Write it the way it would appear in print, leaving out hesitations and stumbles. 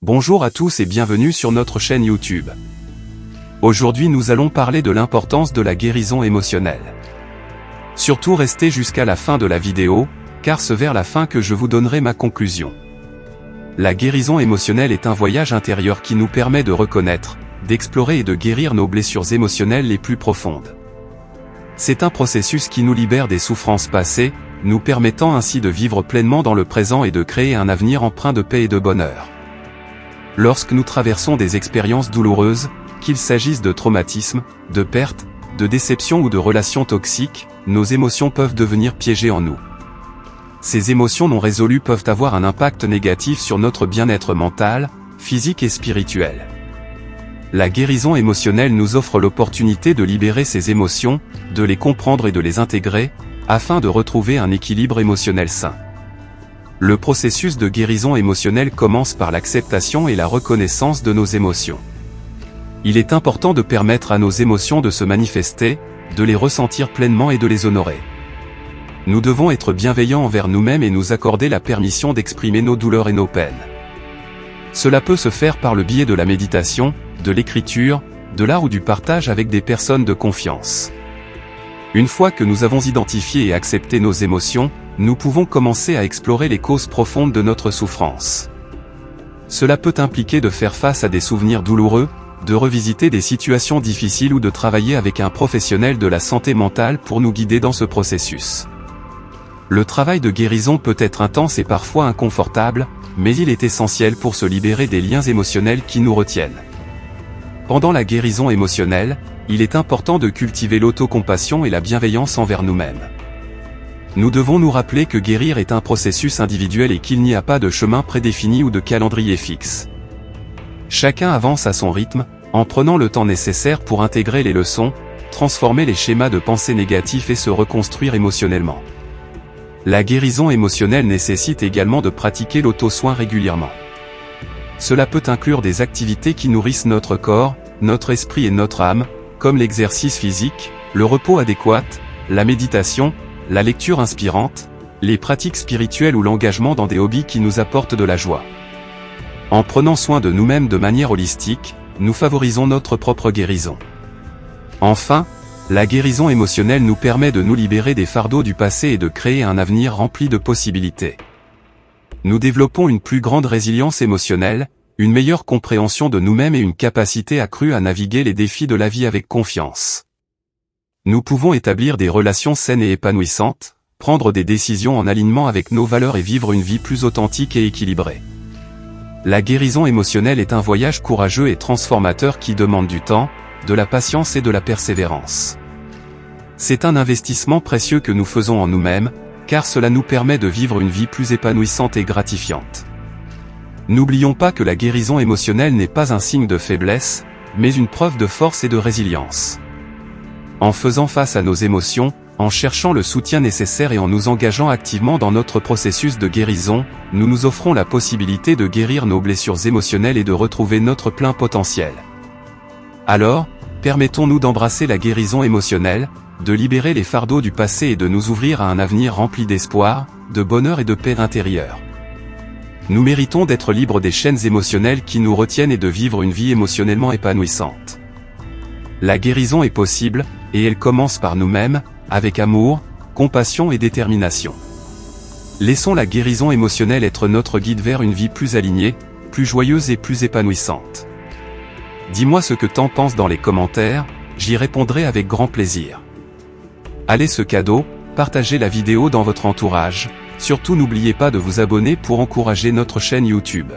Bonjour à tous et bienvenue sur notre chaîne YouTube. Aujourd'hui nous allons parler de l'importance de la guérison émotionnelle. Surtout restez jusqu'à la fin de la vidéo, car c'est vers la fin que je vous donnerai ma conclusion. La guérison émotionnelle est un voyage intérieur qui nous permet de reconnaître, d'explorer et de guérir nos blessures émotionnelles les plus profondes. C'est un processus qui nous libère des souffrances passées, nous permettant ainsi de vivre pleinement dans le présent et de créer un avenir empreint de paix et de bonheur. Lorsque nous traversons des expériences douloureuses, qu'il s'agisse de traumatismes, de pertes, de déceptions ou de relations toxiques, nos émotions peuvent devenir piégées en nous. Ces émotions non résolues peuvent avoir un impact négatif sur notre bien-être mental, physique et spirituel. La guérison émotionnelle nous offre l'opportunité de libérer ces émotions, de les comprendre et de les intégrer, afin de retrouver un équilibre émotionnel sain. Le processus de guérison émotionnelle commence par l'acceptation et la reconnaissance de nos émotions. Il est important de permettre à nos émotions de se manifester, de les ressentir pleinement et de les honorer. Nous devons être bienveillants envers nous-mêmes et nous accorder la permission d'exprimer nos douleurs et nos peines. Cela peut se faire par le biais de la méditation, de l'écriture, de l'art ou du partage avec des personnes de confiance. Une fois que nous avons identifié et accepté nos émotions, nous pouvons commencer à explorer les causes profondes de notre souffrance. Cela peut impliquer de faire face à des souvenirs douloureux, de revisiter des situations difficiles ou de travailler avec un professionnel de la santé mentale pour nous guider dans ce processus. Le travail de guérison peut être intense et parfois inconfortable, mais il est essentiel pour se libérer des liens émotionnels qui nous retiennent. Pendant la guérison émotionnelle, il est important de cultiver l'autocompassion et la bienveillance envers nous-mêmes. Nous devons nous rappeler que guérir est un processus individuel et qu'il n'y a pas de chemin prédéfini ou de calendrier fixe. Chacun avance à son rythme, en prenant le temps nécessaire pour intégrer les leçons, transformer les schémas de pensée négatifs et se reconstruire émotionnellement. La guérison émotionnelle nécessite également de pratiquer l'auto-soin régulièrement. Cela peut inclure des activités qui nourrissent notre corps, notre esprit et notre âme, comme l'exercice physique, le repos adéquat, la méditation, la lecture inspirante, les pratiques spirituelles ou l'engagement dans des hobbies qui nous apportent de la joie. En prenant soin de nous-mêmes de manière holistique, nous favorisons notre propre guérison. Enfin, la guérison émotionnelle nous permet de nous libérer des fardeaux du passé et de créer un avenir rempli de possibilités. Nous développons une plus grande résilience émotionnelle, une meilleure compréhension de nous-mêmes et une capacité accrue à naviguer les défis de la vie avec confiance. Nous pouvons établir des relations saines et épanouissantes, prendre des décisions en alignement avec nos valeurs et vivre une vie plus authentique et équilibrée. La guérison émotionnelle est un voyage courageux et transformateur qui demande du temps, de la patience et de la persévérance. C'est un investissement précieux que nous faisons en nous-mêmes, car cela nous permet de vivre une vie plus épanouissante et gratifiante. N'oublions pas que la guérison émotionnelle n'est pas un signe de faiblesse, mais une preuve de force et de résilience. En faisant face à nos émotions, en cherchant le soutien nécessaire et en nous engageant activement dans notre processus de guérison, nous nous offrons la possibilité de guérir nos blessures émotionnelles et de retrouver notre plein potentiel. Alors, permettons-nous d'embrasser la guérison émotionnelle, de libérer les fardeaux du passé et de nous ouvrir à un avenir rempli d'espoir, de bonheur et de paix intérieure. Nous méritons d'être libres des chaînes émotionnelles qui nous retiennent et de vivre une vie émotionnellement épanouissante. La guérison est possible, et elle commence par nous-mêmes, avec amour, compassion et détermination. Laissons la guérison émotionnelle être notre guide vers une vie plus alignée, plus joyeuse et plus épanouissante. Dis-moi ce que t'en penses dans les commentaires, j'y répondrai avec grand plaisir. Allez ce cadeau, partagez la vidéo dans votre entourage, surtout n'oubliez pas de vous abonner pour encourager notre chaîne YouTube.